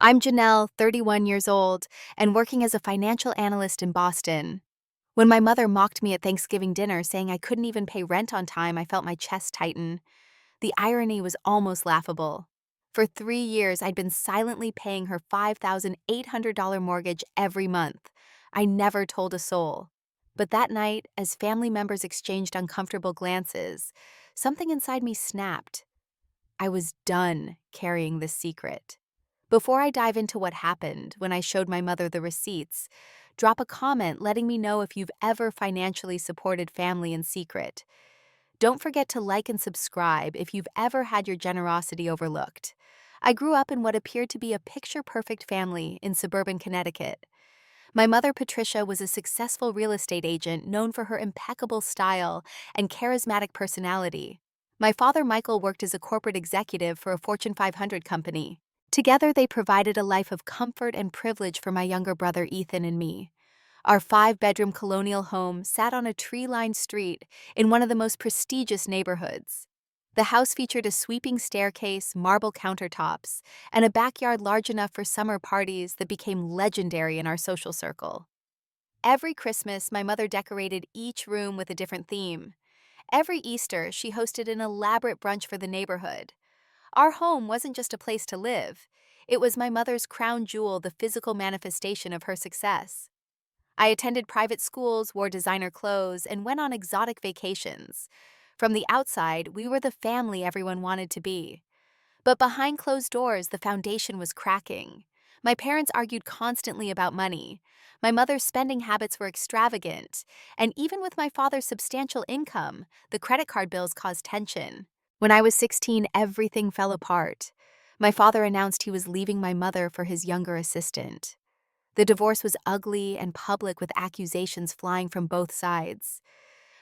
I'm Janelle, 31 years old, and working as a financial analyst in Boston. When my mother mocked me at Thanksgiving dinner saying I couldn't even pay rent on time, I felt my chest tighten. The irony was almost laughable. For 3 years, I'd been silently paying her $5,800 mortgage every month. I never told a soul. But that night, as family members exchanged uncomfortable glances, something inside me snapped. I was done carrying this secret. Before I dive into what happened when I showed my mother the receipts, drop a comment letting me know if you've ever financially supported family in secret. Don't forget to like and subscribe if you've ever had your generosity overlooked. I grew up in what appeared to be a picture-perfect family in suburban Connecticut. My mother, Patricia, was a successful real estate agent known for her impeccable style and charismatic personality. My father, Michael, worked as a corporate executive for a Fortune 500 company. Together, they provided a life of comfort and privilege for my younger brother, Ethan, and me. Our five-bedroom colonial home sat on a tree-lined street in one of the most prestigious neighborhoods. The house featured a sweeping staircase, marble countertops, and a backyard large enough for summer parties that became legendary in our social circle. Every Christmas, my mother decorated each room with a different theme. Every Easter, she hosted an elaborate brunch for the neighborhood. Our home wasn't just a place to live. It was my mother's crown jewel, the physical manifestation of her success. I attended private schools, wore designer clothes, and went on exotic vacations. From the outside, we were the family everyone wanted to be. But behind closed doors, the foundation was cracking. My parents argued constantly about money. My mother's spending habits were extravagant, and even with my father's substantial income, the credit card bills caused tension. When I was 16, everything fell apart. My father announced he was leaving my mother for his younger assistant. The divorce was ugly and public, with accusations flying from both sides.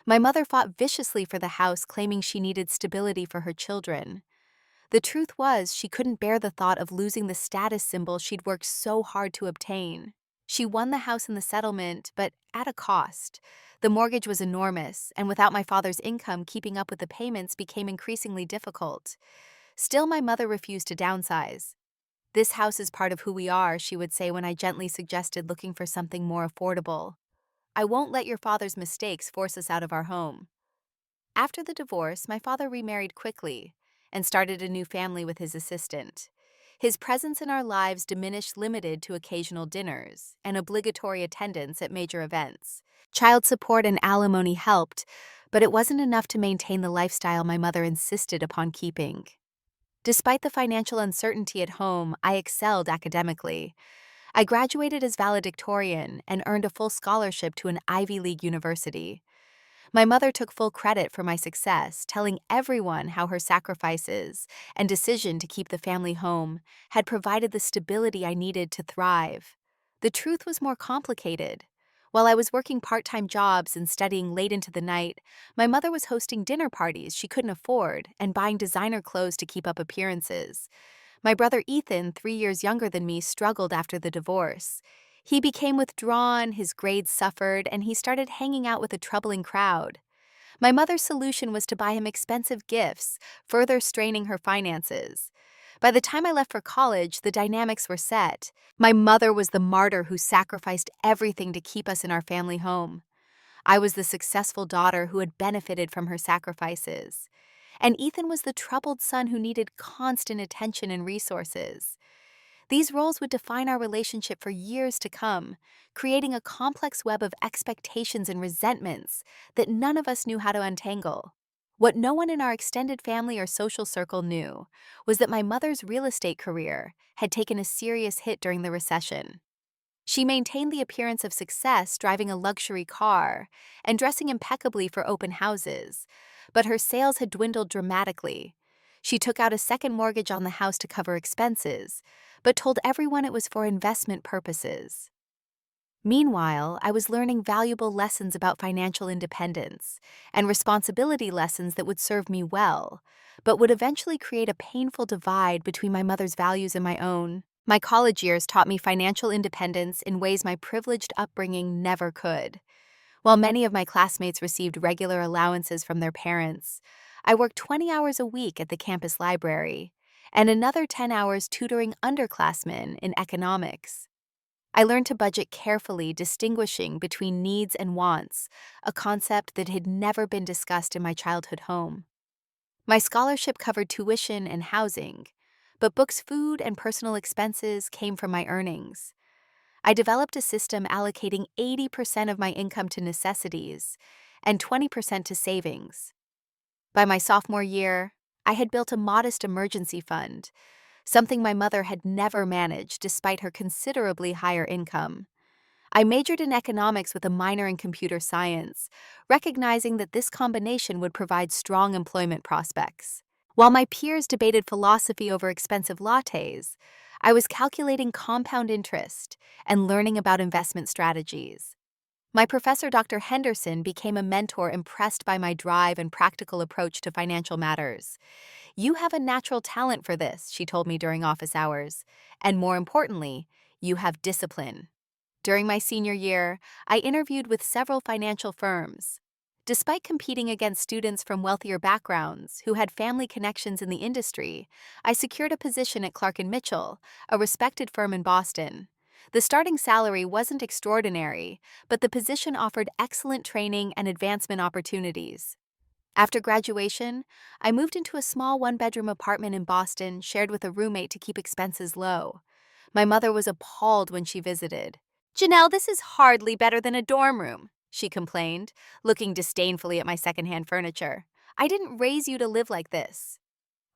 My mother fought viciously for the house, claiming she needed stability for her children. The truth was, she couldn't bear the thought of losing the status symbol she'd worked so hard to obtain. She won the house in the settlement, but at a cost. The mortgage was enormous, and without my father's income, keeping up with the payments became increasingly difficult. Still, my mother refused to downsize. "This house is part of who we are," she would say when I gently suggested looking for something more affordable. "I won't let your father's mistakes force us out of our home." After the divorce, my father remarried quickly and started a new family with his assistant. His presence in our lives diminished, limited to occasional dinners and obligatory attendance at major events. Child support and alimony helped, but it wasn't enough to maintain the lifestyle my mother insisted upon keeping. Despite the financial uncertainty at home, I excelled academically. I graduated as valedictorian and earned a full scholarship to an Ivy League university. My mother took full credit for my success, telling everyone how her sacrifices and decision to keep the family home had provided the stability I needed to thrive. The truth was more complicated. While I was working part-time jobs and studying late into the night, my mother was hosting dinner parties she couldn't afford and buying designer clothes to keep up appearances. My brother Ethan, 3 years younger than me, struggled after the divorce. He became withdrawn, his grades suffered, and he started hanging out with a troubling crowd. My mother's solution was to buy him expensive gifts, further straining her finances. By the time I left for college, the dynamics were set. My mother was the martyr who sacrificed everything to keep us in our family home. I was the successful daughter who had benefited from her sacrifices. And Ethan was the troubled son who needed constant attention and resources. These roles would define our relationship for years to come, creating a complex web of expectations and resentments that none of us knew how to untangle. What no one in our extended family or social circle knew was that my mother's real estate career had taken a serious hit during the recession. She maintained the appearance of success, driving a luxury car and dressing impeccably for open houses, but her sales had dwindled dramatically. She took out a second mortgage on the house to cover expenses, but told everyone it was for investment purposes. Meanwhile, I was learning valuable lessons about financial independence and responsibility, lessons that would serve me well, but would eventually create a painful divide between my mother's values and my own. My college years taught me financial independence in ways my privileged upbringing never could. While many of my classmates received regular allowances from their parents, I worked 20 hours a week at the campus library, and another 10 hours tutoring underclassmen in economics. I learned to budget carefully, distinguishing between needs and wants, a concept that had never been discussed in my childhood home. My scholarship covered tuition and housing, but books, food, and personal expenses came from my earnings. I developed a system allocating 80% of my income to necessities and 20% to savings. By my sophomore year, I had built a modest emergency fund, something my mother had never managed despite her considerably higher income. I majored in economics with a minor in computer science, recognizing that this combination would provide strong employment prospects. While my peers debated philosophy over expensive lattes, I was calculating compound interest and learning about investment strategies. My professor, Dr. Henderson, became a mentor impressed by my drive and practical approach to financial matters. "You have a natural talent for this," she told me during office hours, "and more importantly, you have discipline." During my senior year, I interviewed with several financial firms. Despite competing against students from wealthier backgrounds who had family connections in the industry, I secured a position at Clark & Mitchell, a respected firm in Boston. The starting salary wasn't extraordinary, but the position offered excellent training and advancement opportunities. After graduation, I moved into a small one-bedroom apartment in Boston, shared with a roommate to keep expenses low. My mother was appalled when she visited. "Janelle, this is hardly better than a dorm room," she complained, looking disdainfully at my secondhand furniture. "I didn't raise you to live like this."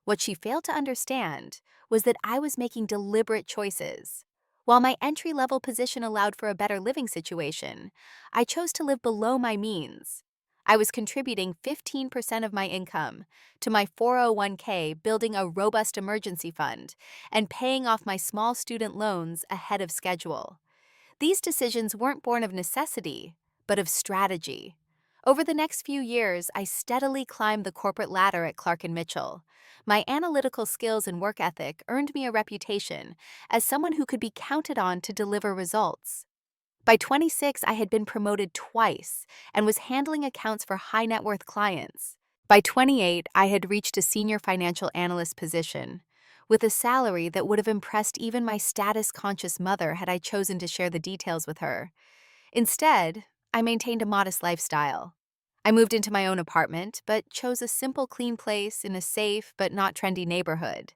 What she failed to understand was that I was making deliberate choices. While my entry-level position allowed for a better living situation, I chose to live below my means. I was contributing 15% of my income to my 401k, building a robust emergency fund, and paying off my small student loans ahead of schedule. These decisions weren't born of necessity, but of strategy. Over the next few years, I steadily climbed the corporate ladder at Clark & Mitchell. My analytical skills and work ethic earned me a reputation as someone who could be counted on to deliver results. By 26, I had been promoted twice and was handling accounts for high net worth clients. By 28, I had reached a senior financial analyst position, with a salary that would have impressed even my status-conscious mother had I chosen to share the details with her. Instead, I maintained a modest lifestyle. I moved into my own apartment, but chose a simple, clean place in a safe but not trendy neighborhood.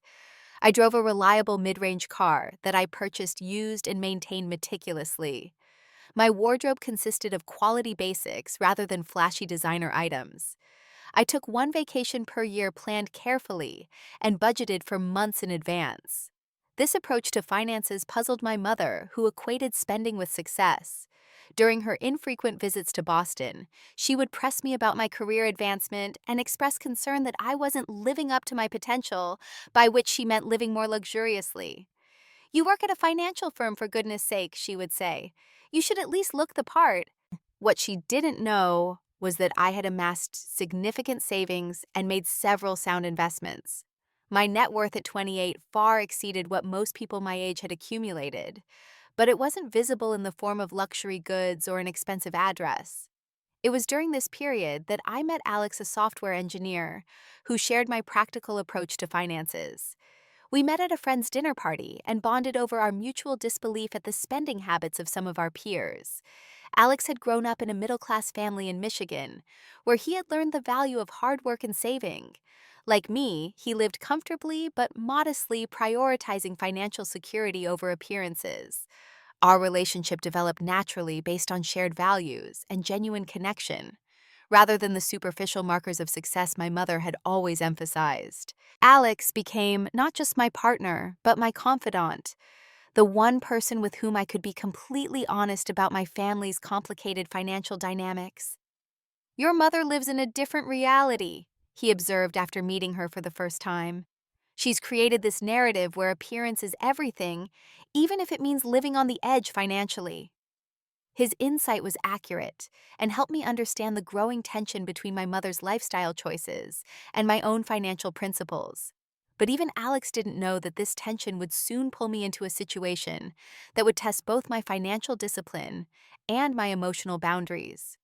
I drove a reliable mid-range car that I purchased used and maintained meticulously. My wardrobe consisted of quality basics rather than flashy designer items. I took one vacation per year planned carefully and budgeted for months in advance. This approach to finances puzzled my mother, who equated spending with success. During her infrequent visits to Boston, she would press me about my career advancement and express concern that I wasn't living up to my potential, by which she meant living more luxuriously. "You work at a financial firm, for goodness sake," she would say. "You should at least look the part." What she didn't know was that I had amassed significant savings and made several sound investments. My net worth at 28 far exceeded what most people my age had accumulated, but it wasn't visible in the form of luxury goods or an expensive address. It was during this period that I met Alex, a software engineer, who shared my practical approach to finances. We met at a friend's dinner party and bonded over our mutual disbelief at the spending habits of some of our peers. Alex had grown up in a middle-class family in Michigan, where he had learned the value of hard work and saving. Like me, he lived comfortably but modestly, prioritizing financial security over appearances. Our relationship developed naturally based on shared values and genuine connection, rather than the superficial markers of success my mother had always emphasized. Alex became not just my partner, but my confidant, the one person with whom I could be completely honest about my family's complicated financial dynamics. "Your mother lives in a different reality," he observed after meeting her for the first time. "She's created this narrative where appearance is everything, even if it means living on the edge financially." His insight was accurate and helped me understand the growing tension between my mother's lifestyle choices and my own financial principles. But even Alex didn't know that this tension would soon pull me into a situation that would test both my financial discipline and my emotional boundaries.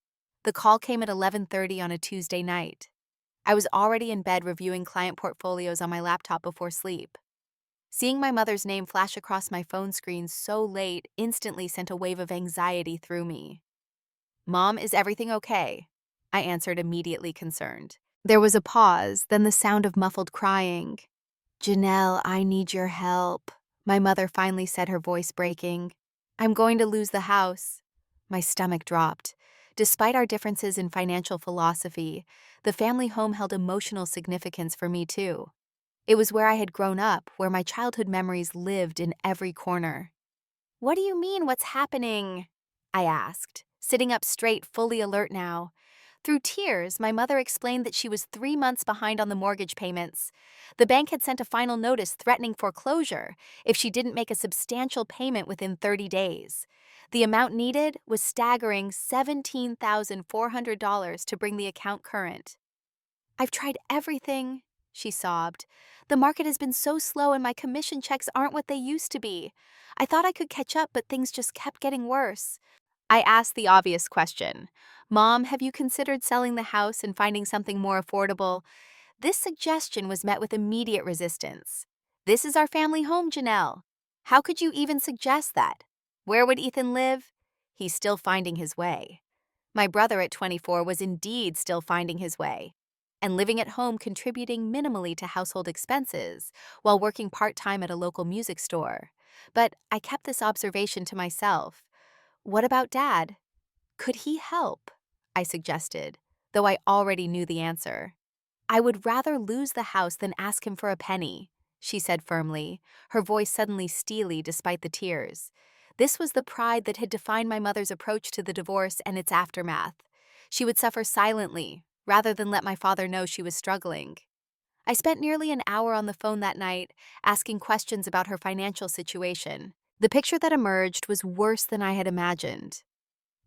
The call came at 11:30 on a Tuesday night. I was already in bed reviewing client portfolios on my laptop before sleep. Seeing my mother's name flash across my phone screen so late instantly sent a wave of anxiety through me. "Mom, is everything okay?" I answered, immediately concerned. There was a pause, then the sound of muffled crying. "Janelle, I need your help," my mother finally said, her voice breaking. "I'm going to lose the house." My stomach dropped. Despite our differences in financial philosophy, the family home held emotional significance for me too. It was where I had grown up, where my childhood memories lived in every corner. "What do you mean, what's happening?" I asked, sitting up straight, fully alert now. Through tears, my mother explained that she was 3 months behind on the mortgage payments. The bank had sent a final notice threatening foreclosure if she didn't make a substantial payment within 30 days. The amount needed was staggering $17,400 to bring the account current. "I've tried everything," she sobbed. "The market has been so slow and my commission checks aren't what they used to be. I thought I could catch up, but things just kept getting worse." I asked the obvious question. "Mom, have you considered selling the house and finding something more affordable?" This suggestion was met with immediate resistance. "This is our family home, Janelle. How could you even suggest that? Where would Ethan live? He's still finding his way." My brother at 24 was indeed still finding his way and living at home, contributing minimally to household expenses while working part-time at a local music store. But I kept this observation to myself. "What about Dad? Could he help?" I suggested, though I already knew the answer. "I would rather lose the house than ask him for a penny," she said firmly, her voice suddenly steely despite the tears. This was the pride that had defined my mother's approach to the divorce and its aftermath. She would suffer silently, rather than let my father know she was struggling. I spent nearly an hour on the phone that night, asking questions about her financial situation. The picture that emerged was worse than I had imagined.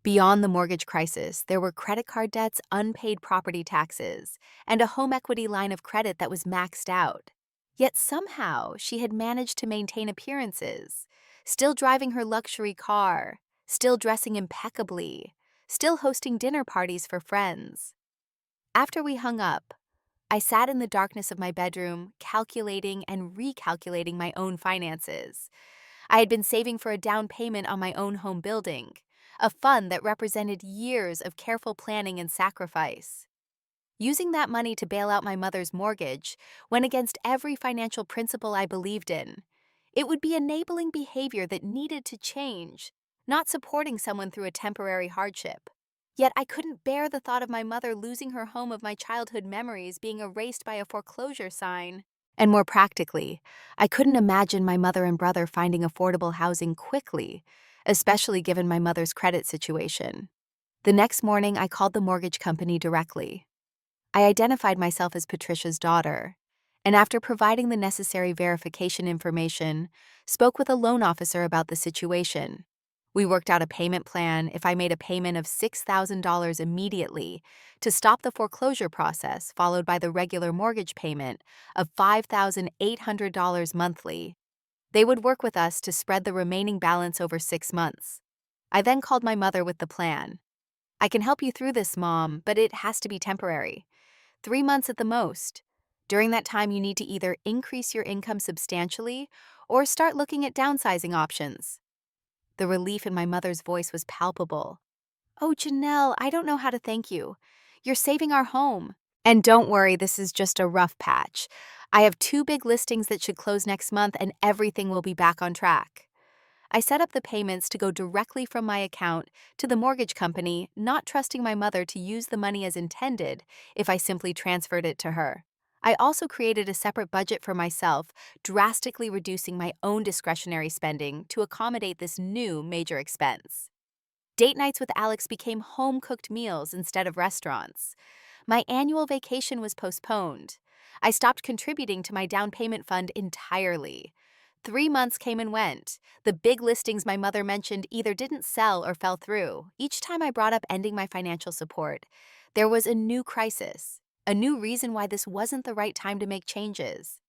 Beyond the mortgage crisis, there were credit card debts, unpaid property taxes, and a home equity line of credit that was maxed out. Yet somehow, she had managed to maintain appearances, still driving her luxury car, still dressing impeccably, still hosting dinner parties for friends. After we hung up, I sat in the darkness of my bedroom, calculating and recalculating my own finances. I had been saving for a down payment on my own home building, a fund that represented years of careful planning and sacrifice. Using that money to bail out my mother's mortgage went against every financial principle I believed in. It would be enabling behavior that needed to change, not supporting someone through a temporary hardship. Yet I couldn't bear the thought of my mother losing her home of my childhood memories being erased by a foreclosure sign. And more practically, I couldn't imagine my mother and brother finding affordable housing quickly, especially given my mother's credit situation. The next morning, I called the mortgage company directly. I identified myself as Patricia's daughter, and after providing the necessary verification information, spoke with a loan officer about the situation. We worked out a payment plan if I made a payment of $6,000 immediately to stop the foreclosure process, followed by the regular mortgage payment of $5,800 monthly. They would work with us to spread the remaining balance over 6 months. I then called my mother with the plan. "I can help you through this, Mom, but it has to be temporary. 3 months at the most. During that time, you need to either increase your income substantially or start looking at downsizing options." The relief in my mother's voice was palpable. "Oh, Janelle, I don't know how to thank you. You're saving our home. And don't worry, this is just a rough patch. I have 2 big listings that should close next month and everything will be back on track." I set up the payments to go directly from my account to the mortgage company, not trusting my mother to use the money as intended if I simply transferred it to her. I also created a separate budget for myself, drastically reducing my own discretionary spending to accommodate this new major expense. Date nights with Alex became home-cooked meals instead of restaurants. My annual vacation was postponed. I stopped contributing to my down payment fund entirely. 3 months came and went. The big listings my mother mentioned either didn't sell or fell through. Each time I brought up ending my financial support, there was a new crisis, a new reason why this wasn't the right time to make changes.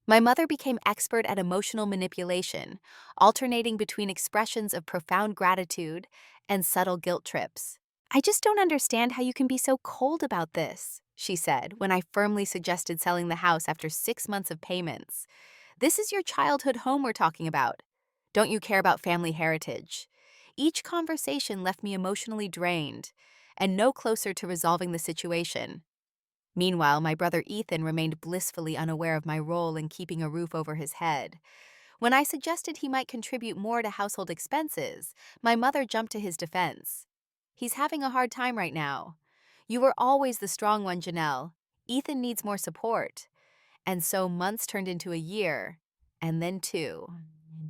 My mother became expert at emotional manipulation, alternating between expressions of profound gratitude and subtle guilt trips. "I just don't understand how you can be so cold about this," she said when I firmly suggested selling the house after 6 months of payments. This is your childhood home we're talking about. Don't you care about family heritage? Each conversation left me emotionally drained and no closer to resolving the situation. Meanwhile, my brother Ethan remained blissfully unaware of my role in keeping a roof over his head. When I suggested he might contribute more to household expenses, my mother jumped to his defense. He's having a hard time right now. You were always the strong one, Janelle. Ethan needs more support. And so months turned into a year, and then two,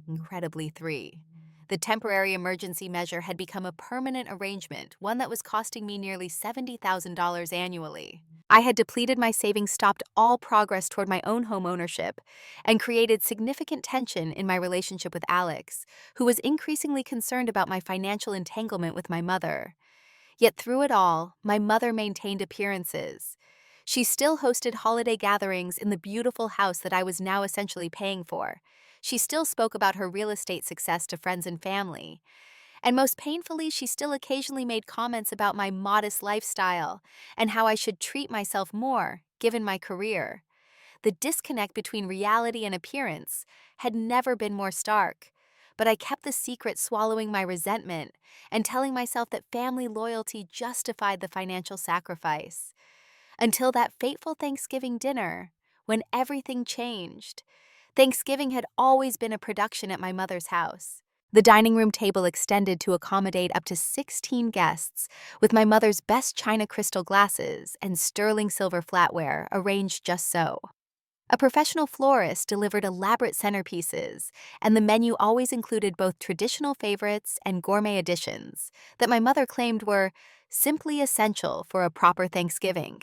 incredibly three. The temporary emergency measure had become a permanent arrangement, one that was costing me nearly $70,000 annually. I had depleted my savings, stopped all progress toward my own home ownership, and created significant tension in my relationship with Alex, who was increasingly concerned about my financial entanglement with my mother. Yet through it all, my mother maintained appearances. She still hosted holiday gatherings in the beautiful house that I was now essentially paying for. She still spoke about her real estate success to friends and family. And most painfully, she still occasionally made comments about my modest lifestyle and how I should treat myself more, given my career. The disconnect between reality and appearance had never been more stark. But I kept the secret, swallowing my resentment and telling myself that family loyalty justified the financial sacrifice. Until that fateful Thanksgiving dinner, when everything changed. Thanksgiving had always been a production at my mother's house. The dining room table extended to accommodate up to 16 guests, with my mother's best china crystal glasses and sterling silver flatware arranged just so. A professional florist delivered elaborate centerpieces, and the menu always included both traditional favorites and gourmet additions that my mother claimed were simply essential for a proper Thanksgiving.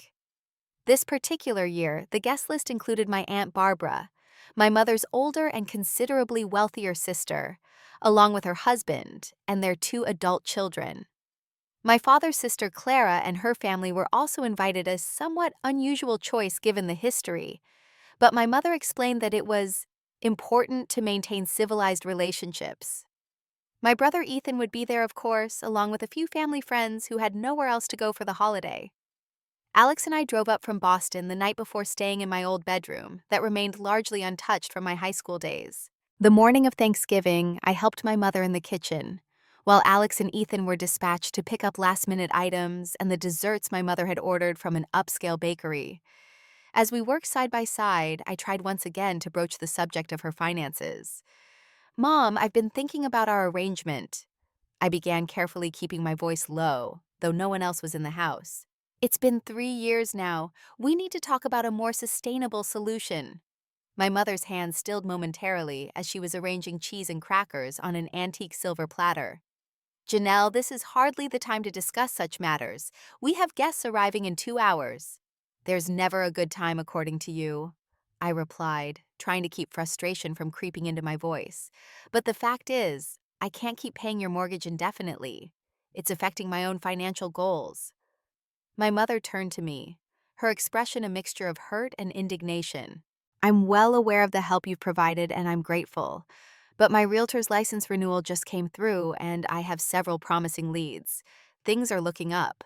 This particular year, the guest list included my Aunt Barbara, my mother's older and considerably wealthier sister, along with her husband and their two adult children. My father's sister Clara and her family were also invited, a somewhat unusual choice given the history, but my mother explained that it was important to maintain civilized relationships. My brother Ethan would be there, of course, along with a few family friends who had nowhere else to go for the holiday. Alex and I drove up from Boston the night before, staying in my old bedroom that remained largely untouched from my high school days. The morning of Thanksgiving, I helped my mother in the kitchen, while Alex and Ethan were dispatched to pick up last-minute items and the desserts my mother had ordered from an upscale bakery. As we worked side by side, I tried once again to broach the subject of her finances. "Mom, I've been thinking about our arrangement." I began, carefully keeping my voice low, though no one else was in the house. "It's been 3 years now. We need to talk about a more sustainable solution." My mother's hand stilled momentarily as she was arranging cheese and crackers on an antique silver platter. "Janelle, this is hardly the time to discuss such matters. We have guests arriving in 2 hours." "There's never a good time, according to you," I replied, trying to keep frustration from creeping into my voice. "But the fact is, I can't keep paying your mortgage indefinitely. It's affecting my own financial goals." My mother turned to me, her expression a mixture of hurt and indignation. "I'm well aware of the help you've provided, and I'm grateful. But my realtor's license renewal just came through, and I have several promising leads. Things are looking up."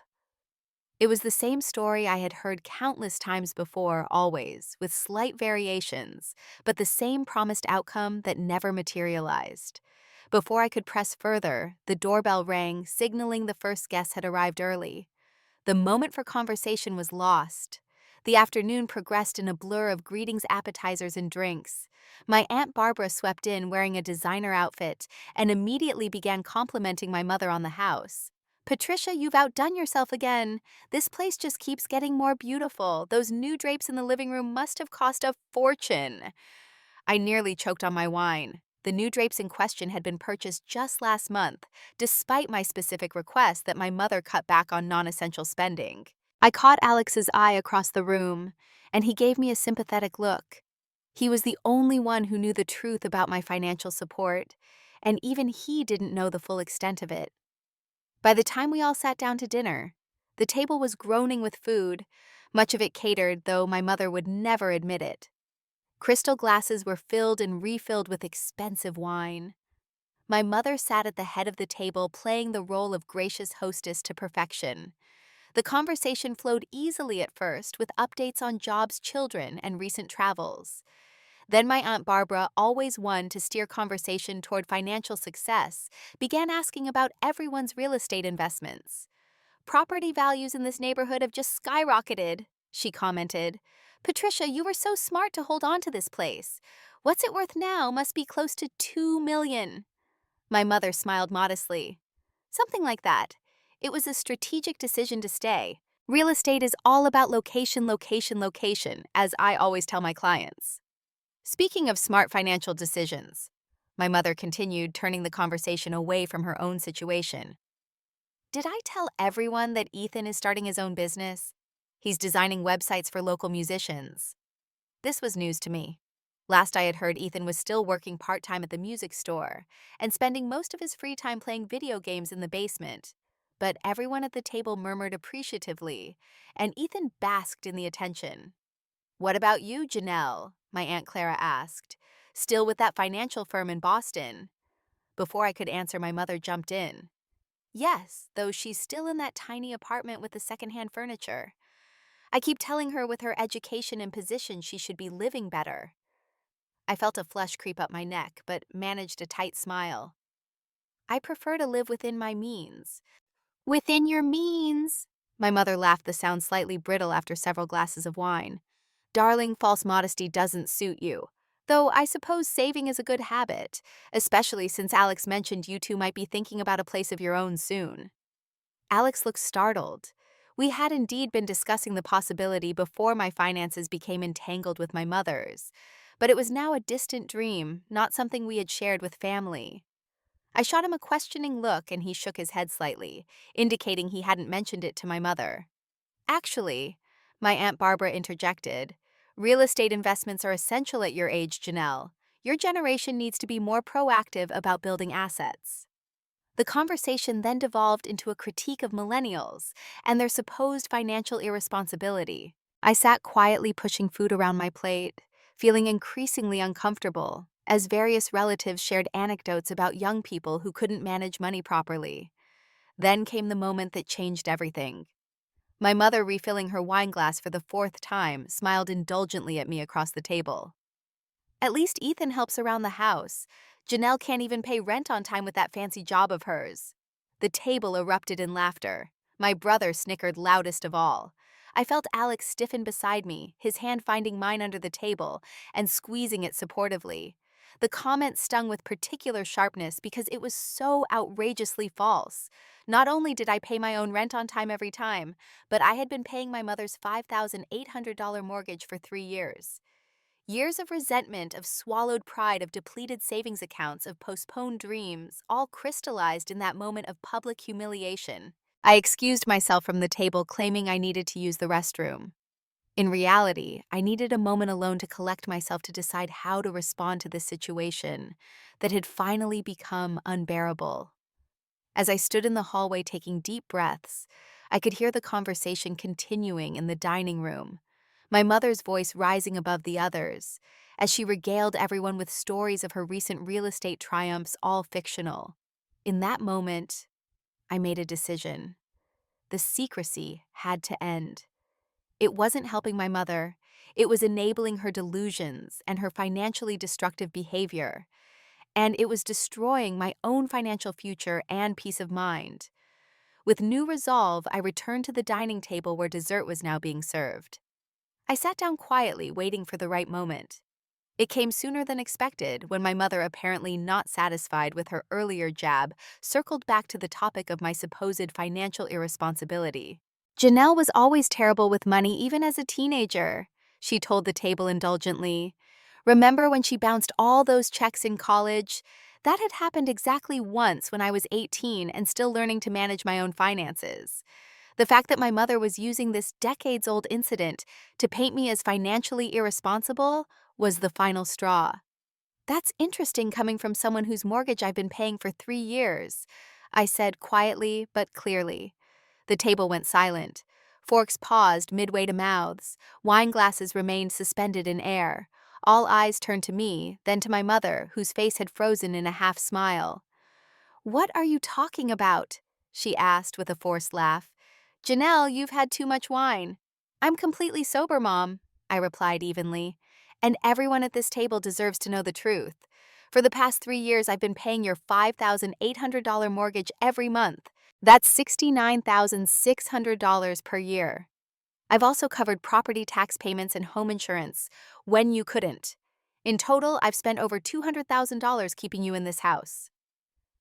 It was the same story I had heard countless times before, always, with slight variations, but the same promised outcome that never materialized. Before I could press further, the doorbell rang, signaling the first guest had arrived early. The moment for conversation was lost. The afternoon progressed in a blur of greetings, appetizers, and drinks. My Aunt Barbara swept in wearing a designer outfit and immediately began complimenting my mother on the house. "Patricia, you've outdone yourself again. This place just keeps getting more beautiful. Those new drapes in the living room must have cost a fortune." I nearly choked on my wine. The new drapes in question had been purchased just last month, despite my specific request that my mother cut back on non-essential spending. I caught Alex's eye across the room, and he gave me a sympathetic look. He was the only one who knew the truth about my financial support, and even he didn't know the full extent of it. By the time we all sat down to dinner, the table was groaning with food, much of it catered, though my mother would never admit it. Crystal glasses were filled and refilled with expensive wine. My mother sat at the head of the table, playing the role of gracious hostess to perfection. The conversation flowed easily at first, with updates on jobs, children, and recent travels. Then my Aunt Barbara, always one to steer conversation toward financial success, began asking about everyone's real estate investments. "Property values in this neighborhood have just skyrocketed," she commented. "Patricia, you were so smart to hold on to this place. What's it worth now must be close to $2 million." My mother smiled modestly. "Something like that. It was a strategic decision to stay. Real estate is all about location, location, location, as I always tell my clients." Speaking of smart financial decisions, my mother continued, turning the conversation away from her own situation. "Did I tell everyone that Ethan is starting his own business? He's designing websites for local musicians." This was news to me. Last I had heard, Ethan was still working part-time at the music store and spending most of his free time playing video games in the basement. But everyone at the table murmured appreciatively, and Ethan basked in the attention. "What about you, Janelle?" my Aunt Clara asked. "Still with that financial firm in Boston?" Before I could answer, my mother jumped in. "Yes, though she's still in that tiny apartment with the secondhand furniture. I keep telling her with her education and position she should be living better." I felt a flush creep up my neck, but managed a tight smile. "I prefer to live within my means." "Within your means?" My mother laughed, the sound slightly brittle after several glasses of wine. "Darling, false modesty doesn't suit you. Though I suppose saving is a good habit, especially since Alex mentioned you two might be thinking about a place of your own soon." Alex looked startled. We had indeed been discussing the possibility before my finances became entangled with my mother's, but it was now a distant dream, not something we had shared with family. I shot him a questioning look and he shook his head slightly, indicating he hadn't mentioned it to my mother. "Actually," my Aunt Barbara interjected, "real estate investments are essential at your age, Janelle. Your generation needs to be more proactive about building assets." The conversation then devolved into a critique of millennials and their supposed financial irresponsibility. I sat quietly pushing food around my plate, feeling increasingly uncomfortable, as various relatives shared anecdotes about young people who couldn't manage money properly. Then came the moment that changed everything. My mother, refilling her wine glass for the fourth time, smiled indulgently at me across the table. "At least Ethan helps around the house. Janelle can't even pay rent on time with that fancy job of hers." The table erupted in laughter. My brother snickered loudest of all. I felt Alex stiffen beside me, his hand finding mine under the table and squeezing it supportively. The comment stung with particular sharpness because it was so outrageously false. Not only did I pay my own rent on time every time, but I had been paying my mother's $5,800 mortgage for 3 years. Years of resentment, of swallowed pride, of depleted savings accounts, of postponed dreams, all crystallized in that moment of public humiliation. I excused myself from the table, claiming I needed to use the restroom. In reality, I needed a moment alone to collect myself to decide how to respond to this situation that had finally become unbearable. As I stood in the hallway taking deep breaths, I could hear the conversation continuing in the dining room, my mother's voice rising above the others, as she regaled everyone with stories of her recent real estate triumphs, all fictional. In that moment, I made a decision. The secrecy had to end. It wasn't helping my mother. It was enabling her delusions and her financially destructive behavior. And it was destroying my own financial future and peace of mind. With new resolve, I returned to the dining table where dessert was now being served. I sat down quietly, waiting for the right moment. It came sooner than expected when my mother, apparently not satisfied with her earlier jab, circled back to the topic of my supposed financial irresponsibility. "Janelle was always terrible with money even as a teenager," she told the table indulgently. "Remember when she bounced all those checks in college? That had happened exactly once when I was 18 and still learning to manage my own finances. The fact that my mother was using this decades-old incident to paint me as financially irresponsible was the final straw." "That's interesting coming from someone whose mortgage I've been paying for 3 years," I said quietly but clearly. The table went silent. Forks paused midway to mouths. Wine glasses remained suspended in air. All eyes turned to me, then to my mother, whose face had frozen in a half smile. "What are you talking about?" she asked with a forced laugh. "Janelle, you've had too much wine." "I'm completely sober, Mom," I replied evenly. And everyone at this table deserves to know the truth. For the past 3 years, I've been paying your $5,800 mortgage every month. That's $69,600 per year. I've also covered property tax payments and home insurance when you couldn't. In total, I've spent over $200,000 keeping you in this house.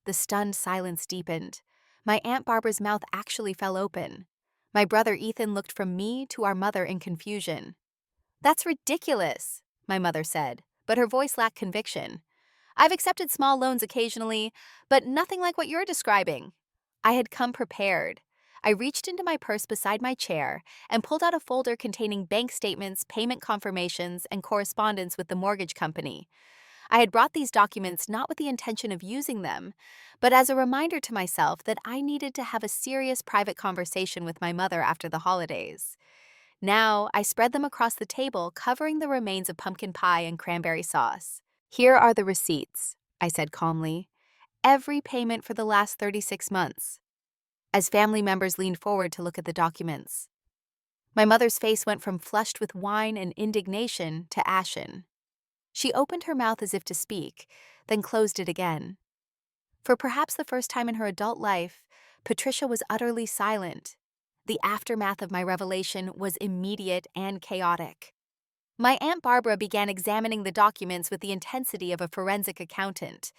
The stunned silence deepened. My Aunt Barbara's mouth actually fell open. My brother Ethan looked from me to our mother in confusion. "That's ridiculous," my mother said, but her voice lacked conviction. "I've accepted small loans occasionally, but nothing like what you're describing." I had come prepared. I reached into my purse beside my chair and pulled out a folder containing bank statements, payment confirmations, and correspondence with the mortgage company. I had brought these documents not with the intention of using them, but as a reminder to myself that I needed to have a serious private conversation with my mother after the holidays. Now, I spread them across the table, covering the remains of pumpkin pie and cranberry sauce. "Here are the receipts," I said calmly. "Every payment for the last 36 months. As family members leaned forward to look at the documents. My mother's face went from flushed with wine and indignation to ashen. She opened her mouth as if to speak, then closed it again. For perhaps the first time in her adult life, Patricia was utterly silent. The aftermath of my revelation was immediate and chaotic. My Aunt Barbara began examining the documents with the intensity of a forensic accountant.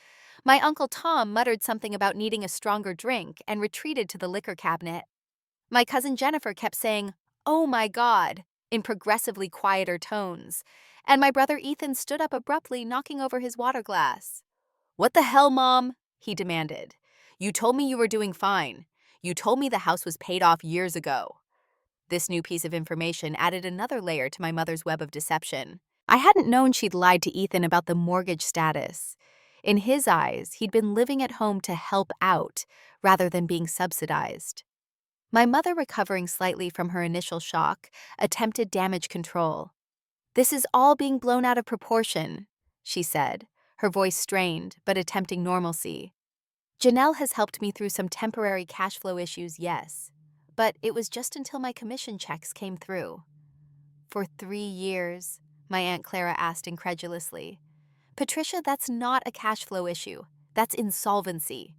My Uncle Tom muttered something about needing a stronger drink and retreated to the liquor cabinet. My cousin Jennifer kept saying, "Oh my God," in progressively quieter tones, and my brother Ethan stood up abruptly, knocking over his water glass. "What the hell, Mom?" he demanded. "You told me you were doing fine. You told me the house was paid off years ago." This new piece of information added another layer to my mother's web of deception. I hadn't known she'd lied to Ethan about the mortgage status. In his eyes, he'd been living at home to help out, rather than being subsidized. My mother, recovering slightly from her initial shock, attempted damage control. "This is all being blown out of proportion," she said, her voice strained but attempting normalcy. "Janelle has helped me through some temporary cash flow issues, yes, but it was just until my commission checks came through." "For 3 years?" my Aunt Clara asked incredulously. "Patricia, that's not a cash flow issue. That's insolvency.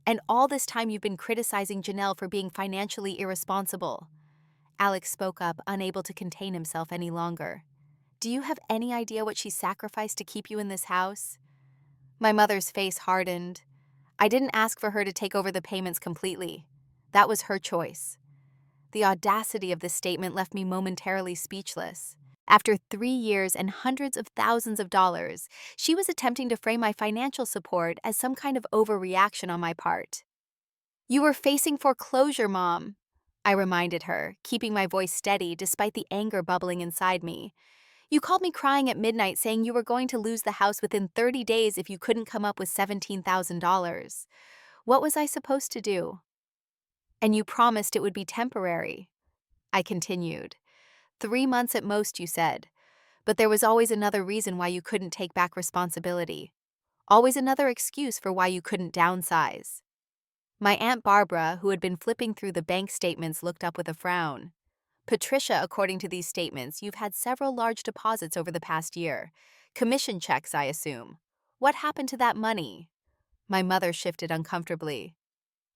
And all this time you've been criticizing Janelle for being financially irresponsible." Alex spoke up, unable to contain himself any longer. "Do you have any idea what she sacrificed to keep you in this house?" My mother's face hardened. "I didn't ask for her to take over the payments completely. That was her choice." The audacity of this statement left me momentarily speechless. After 3 years and hundreds of thousands of dollars, she was attempting to frame my financial support as some kind of overreaction on my part. "You were facing foreclosure, Mom," I reminded her, keeping my voice steady despite the anger bubbling inside me. "You called me crying at midnight saying you were going to lose the house within 30 days if you couldn't come up with $17,000. What was I supposed to do?" "And you promised it would be temporary," I continued. "3 months at most, you said. But there was always another reason why you couldn't take back responsibility. Always another excuse for why you couldn't downsize." My Aunt Barbara, who had been flipping through the bank statements, looked up with a frown. "Patricia, according to these statements, you've had several large deposits over the past year. Commission checks, I assume. What happened to that money?" My mother shifted uncomfortably.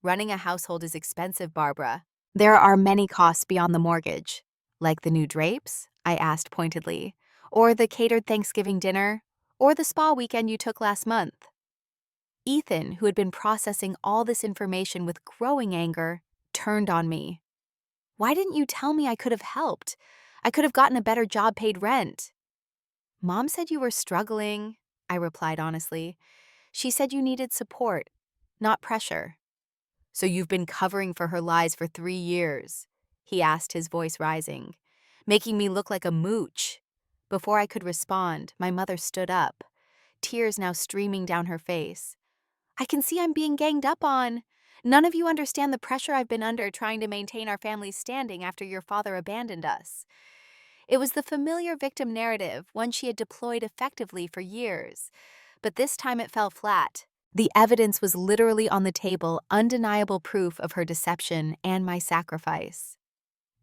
"Running a household is expensive, Barbara. There are many costs beyond the mortgage." "Like the new drapes?" I asked pointedly. "Or the catered Thanksgiving dinner? Or the spa weekend you took last month?" Ethan, who had been processing all this information with growing anger, turned on me. "Why didn't you tell me I could have helped? I could have gotten a better job, paid rent." "Mom said you were struggling," I replied honestly. "She said you needed support, not pressure." "So you've been covering for her lies for 3 years?" he asked, his voice rising, "making me look like a mooch." Before I could respond, my mother stood up, tears now streaming down her face. "I can see I'm being ganged up on. None of you understand the pressure I've been under trying to maintain our family's standing after your father abandoned us." It was the familiar victim narrative, one she had deployed effectively for years. But this time it fell flat. The evidence was literally on the table, undeniable proof of her deception and my sacrifice.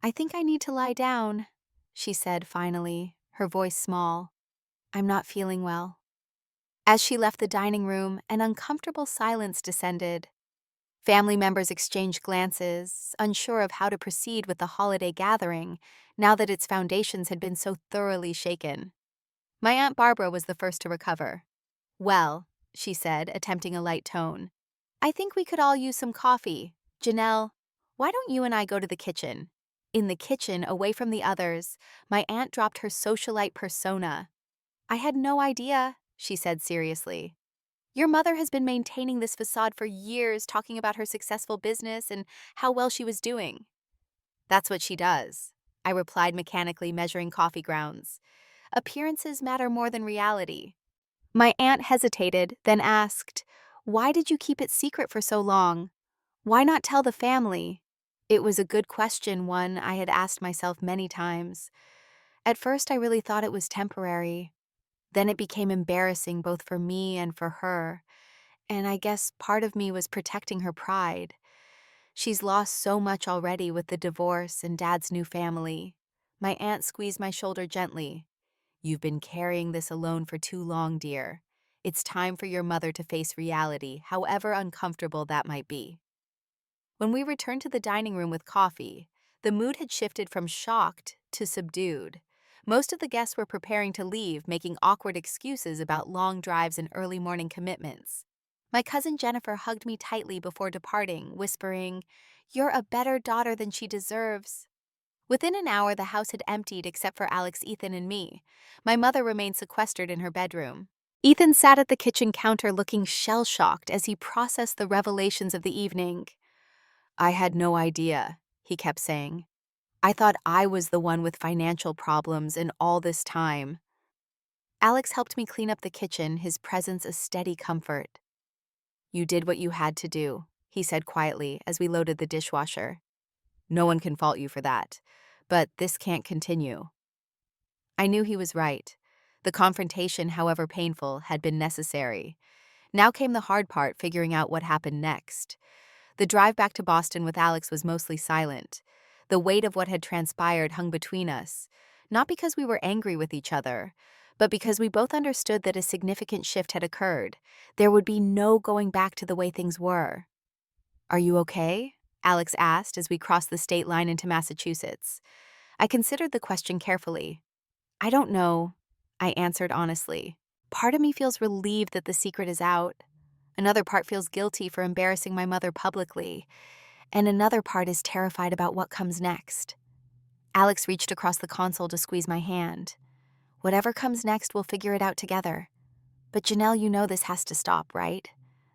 "I think I need to lie down," she said finally, her voice small. I'm not feeling well." As she left the dining room, an uncomfortable silence descended. Family members exchanged glances, unsure of how to proceed with the holiday gathering now that its foundations had been so thoroughly shaken. My Aunt Barbara was the first to recover. "Well," she said, attempting a light tone, "I think we could all use some coffee. Janelle, why don't you and I go to the kitchen?" In the kitchen, away from the others, my aunt dropped her socialite persona. "I had no idea," she said seriously. "Your mother has been maintaining this facade for years, talking about her successful business and how well she was doing." "That's what she does," I replied mechanically, measuring coffee grounds. "Appearances matter more than reality." My aunt hesitated, then asked, "Why did you keep it secret for so long? Why not tell the family?" It was a good question, one I had asked myself many times. At first, I really thought it was temporary. Then it became embarrassing both for me and for her. And I guess part of me was protecting her pride. She's lost so much already with the divorce and Dad's new family. My aunt squeezed my shoulder gently. "You've been carrying this alone for too long, dear. It's time for your mother to face reality, however uncomfortable that might be." When we returned to the dining room with coffee, the mood had shifted from shocked to subdued. Most of the guests were preparing to leave, making awkward excuses about long drives and early morning commitments. My cousin Jennifer hugged me tightly before departing, whispering, "You're a better daughter than she deserves." Within an hour, the house had emptied except for Alex, Ethan, and me. My mother remained sequestered in her bedroom. Ethan sat at the kitchen counter looking shell-shocked as he processed the revelations of the evening. "I had no idea," he kept saying. "I thought I was the one with financial problems in all this time." Alex helped me clean up the kitchen, his presence a steady comfort. "You did what you had to do," he said quietly as we loaded the dishwasher. "No one can fault you for that. But this can't continue." I knew he was right. The confrontation, however painful, had been necessary. Now came the hard part, figuring out what happened next. The drive back to Boston with Alex was mostly silent. The weight of what had transpired hung between us, not because we were angry with each other, but because we both understood that a significant shift had occurred. There would be no going back to the way things were. "Are you okay?" Alex asked as we crossed the state line into Massachusetts. I considered the question carefully. "I don't know," I answered honestly. "Part of me feels relieved that the secret is out. Another part feels guilty for embarrassing my mother publicly. And another part is terrified about what comes next." Alex reached across the console to squeeze my hand. "Whatever comes next, we'll figure it out together. But Janelle, you know this has to stop, right?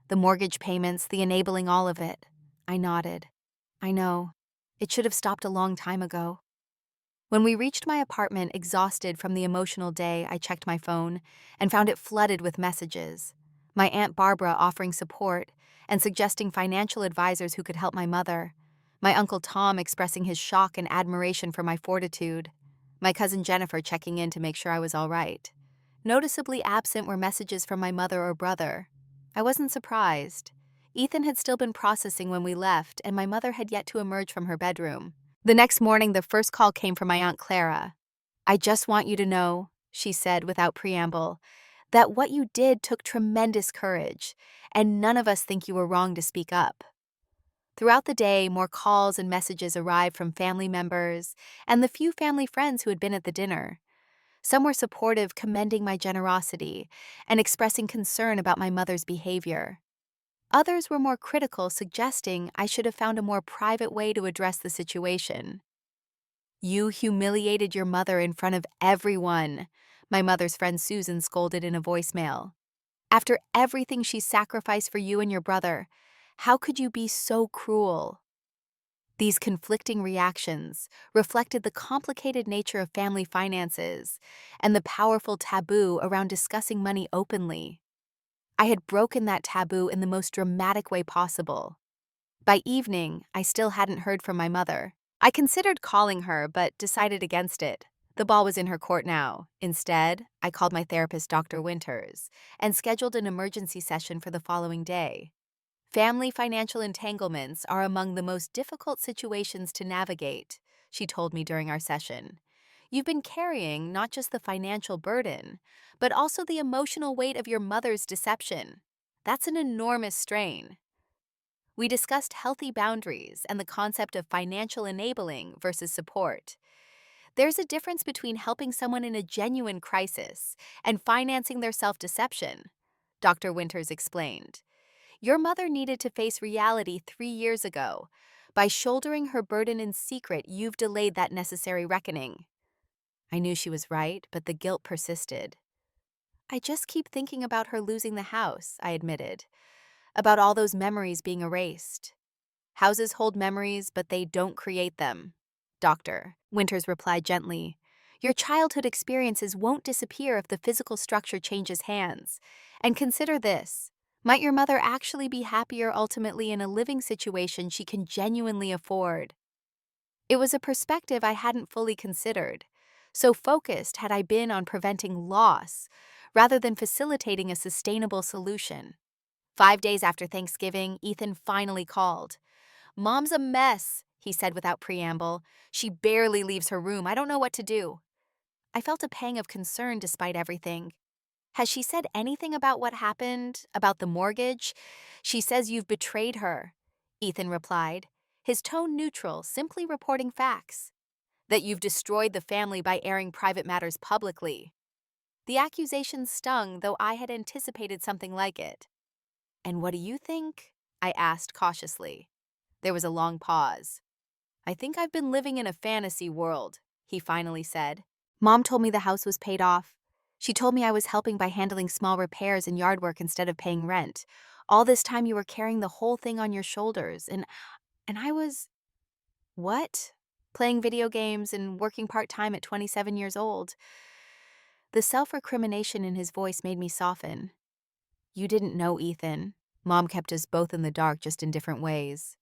The mortgage payments, the enabling all of it." I nodded. "I know. It should have stopped a long time ago." When we reached my apartment, exhausted from the emotional day, I checked my phone and found it flooded with messages. My Aunt Barbara offering support and suggesting financial advisors who could help my mother. My Uncle Tom expressing his shock and admiration for my fortitude. My cousin Jennifer checking in to make sure I was all right. Noticeably absent were messages from my mother or brother. I wasn't surprised. Ethan had still been processing when we left, and my mother had yet to emerge from her bedroom. The next morning, the first call came from my Aunt Clara. "I just want you to know," she said without preamble, "that what you did took tremendous courage, and none of us think you were wrong to speak up." Throughout the day, more calls and messages arrived from family members and the few family friends who had been at the dinner. Some were supportive, commending my generosity and expressing concern about my mother's behavior. Others were more critical, suggesting I should have found a more private way to address the situation. "You humiliated your mother in front of everyone," my mother's friend Susan scolded in a voicemail. "After everything she sacrificed for you and your brother, how could you be so cruel?" These conflicting reactions reflected the complicated nature of family finances and the powerful taboo around discussing money openly. I had broken that taboo in the most dramatic way possible. By evening, I still hadn't heard from my mother. I considered calling her, but decided against it. The ball was in her court now. Instead, I called my therapist, Dr. Winters, and scheduled an emergency session for the following day. "Family financial entanglements are among the most difficult situations to navigate," she told me during our session. You've been carrying not just the financial burden, but also the emotional weight of your mother's deception. That's an enormous strain. We discussed healthy boundaries and the concept of financial enabling versus support. There's a difference between helping someone in a genuine crisis and financing their self-deception, Dr. Winters explained. Your mother needed to face reality 3 years ago. By shouldering her burden in secret, you've delayed that necessary reckoning. I knew she was right, but the guilt persisted. I just keep thinking about her losing the house, I admitted, about all those memories being erased. Houses hold memories, but they don't create them. Doctor, Winters replied gently. Your childhood experiences won't disappear if the physical structure changes hands. And consider this. Might your mother actually be happier ultimately in a living situation she can genuinely afford? It was a perspective I hadn't fully considered. So focused had I been on preventing loss, rather than facilitating a sustainable solution. 5 days after Thanksgiving, Ethan finally called. Mom's a mess, he said without preamble. She barely leaves her room. I don't know what to do. I felt a pang of concern despite everything. Has she said anything about what happened, about the mortgage? She says you've betrayed her, Ethan replied, his tone neutral, simply reporting facts. That you've destroyed the family by airing private matters publicly. The accusation stung, though I had anticipated something like it. And what do you think? I asked cautiously. There was a long pause. I think I've been living in a fantasy world, he finally said. Mom told me the house was paid off. She told me I was helping by handling small repairs and yard work instead of paying rent. All this time you were carrying the whole thing on your shoulders, and I was… What? Playing video games and working part-time at 27 years old. The self-recrimination in his voice made me soften. You didn't know, Ethan. Mom kept us both in the dark, just in different ways.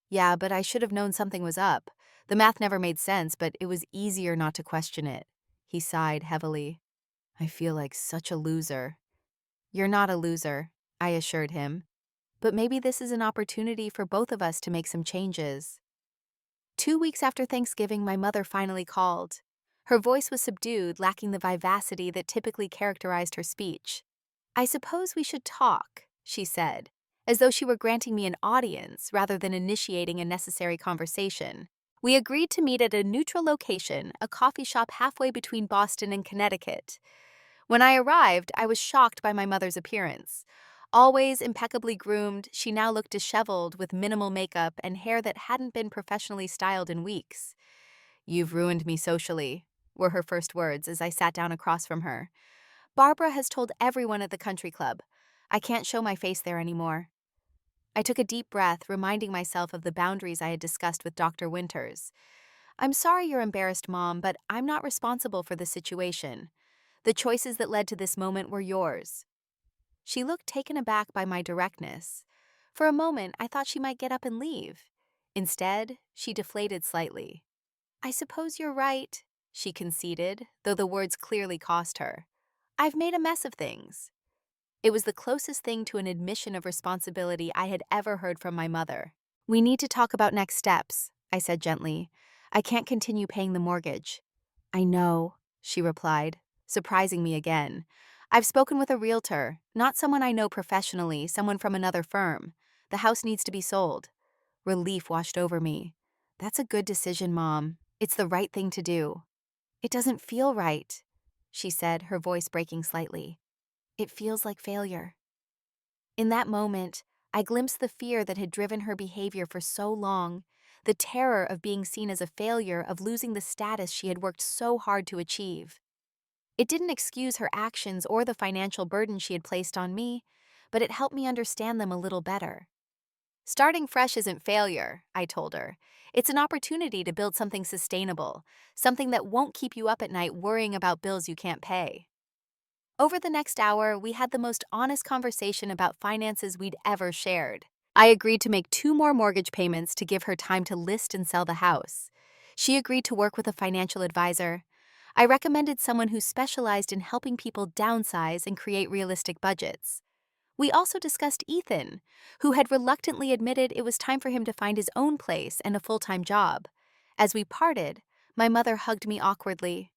Yeah, but I should have known something was up. The math never made sense, but it was easier not to question it. He sighed heavily. I feel like such a loser. You're not a loser, I assured him. But maybe this is an opportunity for both of us to make some changes. 2 weeks after Thanksgiving, my mother finally called. Her voice was subdued, lacking the vivacity that typically characterized her speech. I suppose we should talk, she said, as though she were granting me an audience rather than initiating a necessary conversation. We agreed to meet at a neutral location, a coffee shop halfway between Boston and Connecticut. When I arrived, I was shocked by my mother's appearance. Always impeccably groomed, she now looked disheveled with minimal makeup and hair that hadn't been professionally styled in weeks. You've ruined me socially, were her first words as I sat down across from her. Barbara has told everyone at the country club. I can't show my face there anymore. I took a deep breath, reminding myself of the boundaries I had discussed with Dr. Winters. I'm sorry you're embarrassed, Mom, but I'm not responsible for the situation. The choices that led to this moment were yours. She looked taken aback by my directness. For a moment, I thought she might get up and leave. Instead, she deflated slightly. I suppose you're right, she conceded, though the words clearly cost her. I've made a mess of things. It was the closest thing to an admission of responsibility I had ever heard from my mother. We need to talk about next steps, I said gently. I can't continue paying the mortgage. I know, she replied, surprising me again. I've spoken with a realtor, not someone I know professionally, someone from another firm. The house needs to be sold. Relief washed over me. That's a good decision, Mom. It's the right thing to do. It doesn't feel right, she said, her voice breaking slightly. It feels like failure. In that moment, I glimpsed the fear that had driven her behavior for so long, the terror of being seen as a failure, of losing the status she had worked so hard to achieve. It didn't excuse her actions or the financial burden she had placed on me, but it helped me understand them a little better. Starting fresh isn't failure, I told her. It's an opportunity to build something sustainable, something that won't keep you up at night worrying about bills you can't pay. Over the next hour, we had the most honest conversation about finances we'd ever shared. I agreed to make 2 more mortgage payments to give her time to list and sell the house. She agreed to work with a financial advisor. I recommended someone who specialized in helping people downsize and create realistic budgets. We also discussed Ethan, who had reluctantly admitted it was time for him to find his own place and a full-time job. As we parted, My mother hugged me awkwardly.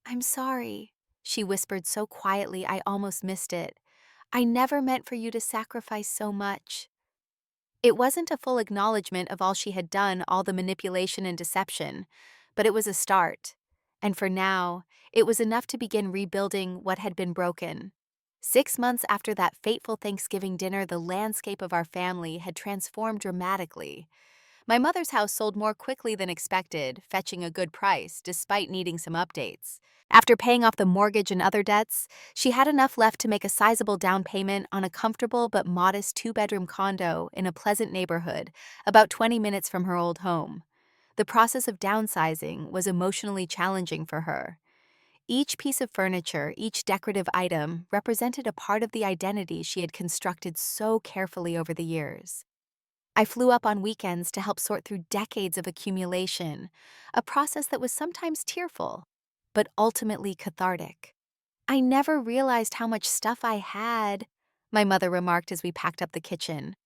"I'm sorry," she whispered so quietly I almost missed it. "I never meant for you to sacrifice so much." It wasn't a full acknowledgement of all she had done, all the manipulation and deception, but it was a start. And for now, it was enough to begin rebuilding what had been broken. 6 months after that fateful Thanksgiving dinner, the landscape of our family had transformed dramatically. My mother's house sold more quickly than expected, fetching a good price despite needing some updates. After paying off the mortgage and other debts, she had enough left to make a sizable down payment on a comfortable but modest two-bedroom condo in a pleasant neighborhood, about 20 minutes from her old home. The process of downsizing was emotionally challenging for her. Each piece of furniture, each decorative item, represented a part of the identity she had constructed so carefully over the years. I flew up on weekends to help sort through decades of accumulation, a process that was sometimes tearful, but ultimately cathartic. "I never realized how much stuff I had," my mother remarked as we packed up the kitchen,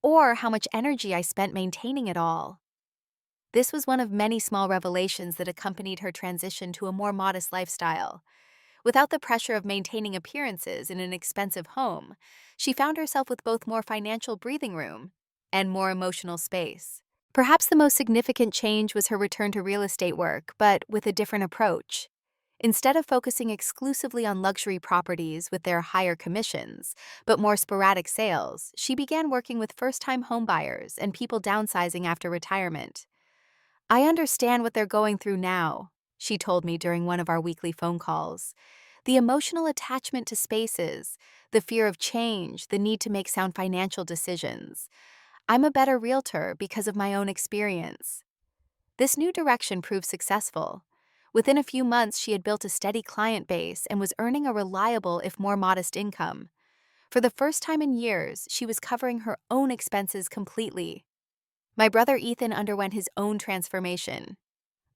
"or how much energy I spent maintaining it all." This was one of many small revelations that accompanied her transition to a more modest lifestyle. Without the pressure of maintaining appearances in an expensive home, she found herself with both more financial breathing room and more emotional space. Perhaps the most significant change was her return to real estate work, but with a different approach. Instead of focusing exclusively on luxury properties with their higher commissions, but more sporadic sales, she began working with first-time homebuyers and people downsizing after retirement. "I understand what they're going through now," she told me during one of our weekly phone calls. "The emotional attachment to spaces, the fear of change, the need to make sound financial decisions. I'm a better realtor because of my own experience." This new direction proved successful. Within a few months, she had built a steady client base and was earning a reliable, if more modest, income. For the first time in years, she was covering her own expenses completely. My brother Ethan underwent his own transformation.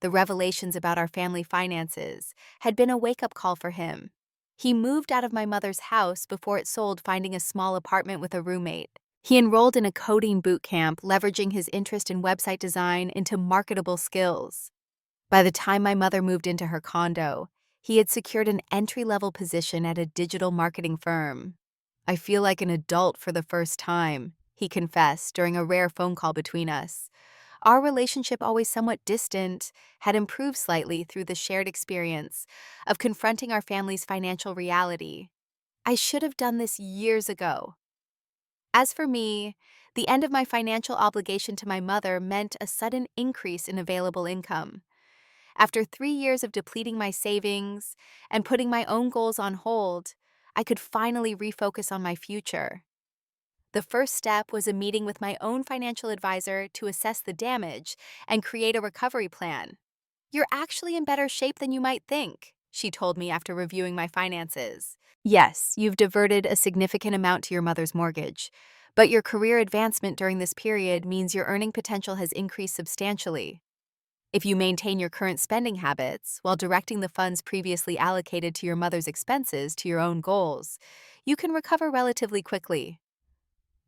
The revelations about our family finances had been a wake-up call for him. He moved out of my mother's house before it sold, finding a small apartment with a roommate. He enrolled in a coding boot camp, leveraging his interest in website design into marketable skills. By the time my mother moved into her condo, he had secured an entry-level position at a digital marketing firm. "I feel like an adult for the first time," he confessed during a rare phone call between us. Our relationship, always somewhat distant, had improved slightly through the shared experience of confronting our family's financial reality. "I should have done this years ago." As for me, the end of my financial obligation to my mother meant a sudden increase in available income. After 3 years of depleting my savings and putting my own goals on hold, I could finally refocus on my future. The first step was a meeting with my own financial advisor to assess the damage and create a recovery plan. "You're actually in better shape than you might think," she told me after reviewing my finances. "Yes, you've diverted a significant amount to your mother's mortgage, but your career advancement during this period means your earning potential has increased substantially. If you maintain your current spending habits while directing the funds previously allocated to your mother's expenses to your own goals, you can recover relatively quickly."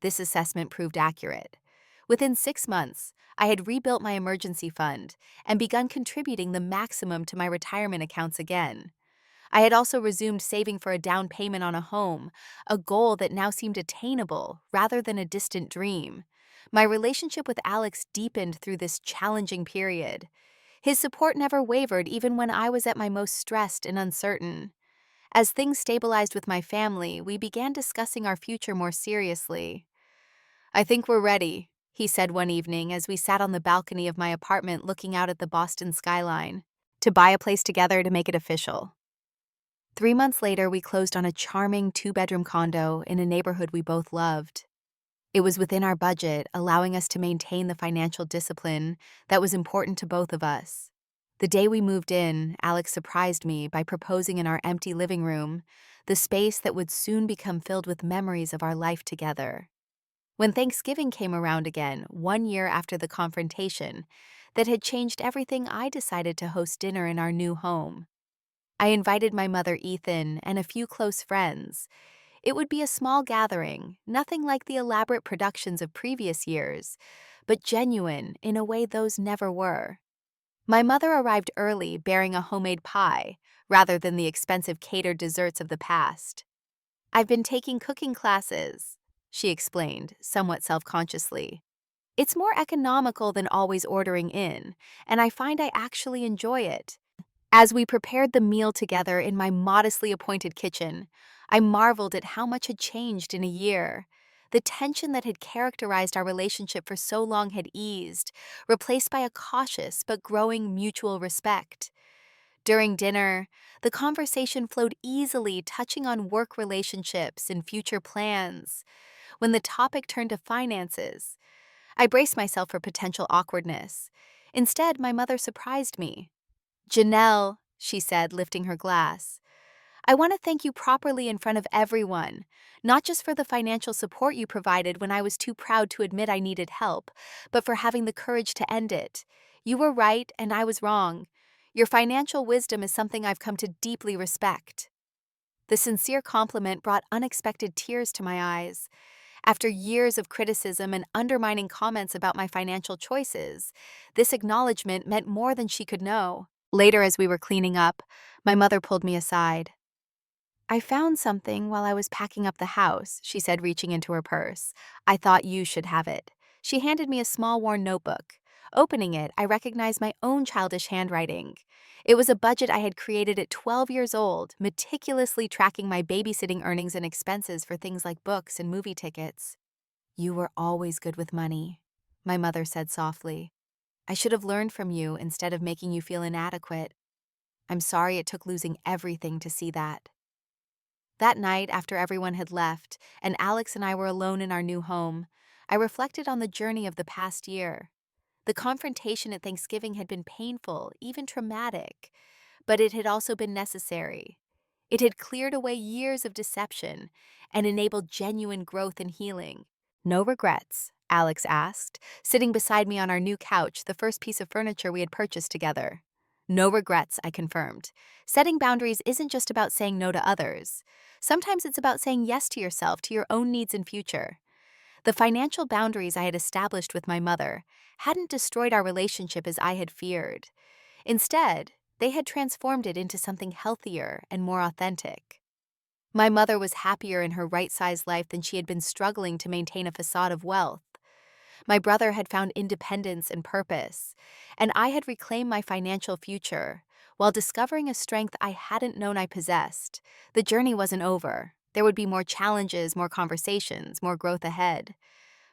This assessment proved accurate. Within 6 months, I had rebuilt my emergency fund and begun contributing the maximum to my retirement accounts again. I had also resumed saving for a down payment on a home, a goal that now seemed attainable rather than a distant dream. My relationship with Alex deepened through this challenging period. His support never wavered even when I was at my most stressed and uncertain. As things stabilized with my family, we began discussing our future more seriously. "I think we're ready," he said one evening as we sat on the balcony of my apartment looking out at the Boston skyline, "to buy a place together to make it official." 3 months later, we closed on a charming two-bedroom condo in a neighborhood we both loved. It was within our budget, allowing us to maintain the financial discipline that was important to both of us. The day we moved in, Alex surprised me by proposing in our empty living room, the space that would soon become filled with memories of our life together. When Thanksgiving came around again, 1 year after the confrontation that had changed everything, I decided to host dinner in our new home. I invited my mother, Ethan, and a few close friends. It would be a small gathering, nothing like the elaborate productions of previous years, but genuine in a way those never were. My mother arrived early bearing a homemade pie, rather than the expensive catered desserts of the past. "I've been taking cooking classes," she explained, somewhat self-consciously. "It's more economical than always ordering in, and I find I actually enjoy it." As we prepared the meal together in my modestly appointed kitchen, I marveled at how much had changed in a year. The tension that had characterized our relationship for so long had eased, replaced by a cautious but growing mutual respect. During dinner, the conversation flowed easily, touching on work relationships and future plans. When the topic turned to finances, I braced myself for potential awkwardness. Instead, my mother surprised me. "Janelle," she said, lifting her glass, "I want to thank you properly in front of everyone, not just for the financial support you provided when I was too proud to admit I needed help, but for having the courage to end it. You were right and I was wrong. Your financial wisdom is something I've come to deeply respect." The sincere compliment brought unexpected tears to my eyes. After years of criticism and undermining comments about my financial choices, this acknowledgement meant more than she could know. Later, as we were cleaning up, my mother pulled me aside. "I found something while I was packing up the house," she said, reaching into her purse. "I thought you should have it." She handed me a small worn notebook. Opening it, I recognized my own childish handwriting. It was a budget I had created at 12 years old, meticulously tracking my babysitting earnings and expenses for things like books and movie tickets. "You were always good with money," my mother said softly. "I should have learned from you instead of making you feel inadequate. I'm sorry it took losing everything to see that." That night, after everyone had left, and Alex and I were alone in our new home, I reflected on the journey of the past year. The confrontation at Thanksgiving had been painful, even traumatic, but it had also been necessary. It had cleared away years of deception and enabled genuine growth and healing. "No regrets?" Alex asked, sitting beside me on our new couch, the first piece of furniture we had purchased together. "No regrets," I confirmed. Setting boundaries isn't just about saying no to others. Sometimes it's about saying yes to yourself, to your own needs and future. The financial boundaries I had established with my mother hadn't destroyed our relationship as I had feared. Instead, they had transformed it into something healthier and more authentic. My mother was happier in her right-sized life than she had been struggling to maintain a facade of wealth. My brother had found independence and purpose, and I had reclaimed my financial future while discovering a strength I hadn't known I possessed. The journey wasn't over. There would be more challenges, more conversations, more growth ahead.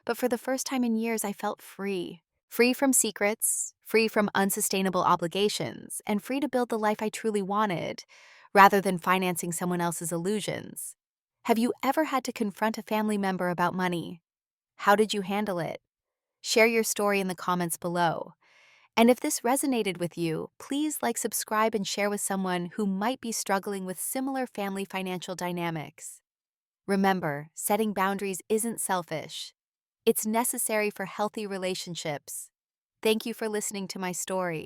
But for the first time in years, I felt free. Free from secrets, free from unsustainable obligations, and free to build the life I truly wanted, rather than financing someone else's illusions. Have you ever had to confront a family member about money? How did you handle it? Share your story in the comments below. And if this resonated with you, please subscribe, and share with someone who might be struggling with similar family financial dynamics. Remember, setting boundaries isn't selfish. It's necessary for healthy relationships. Thank you for listening to my story.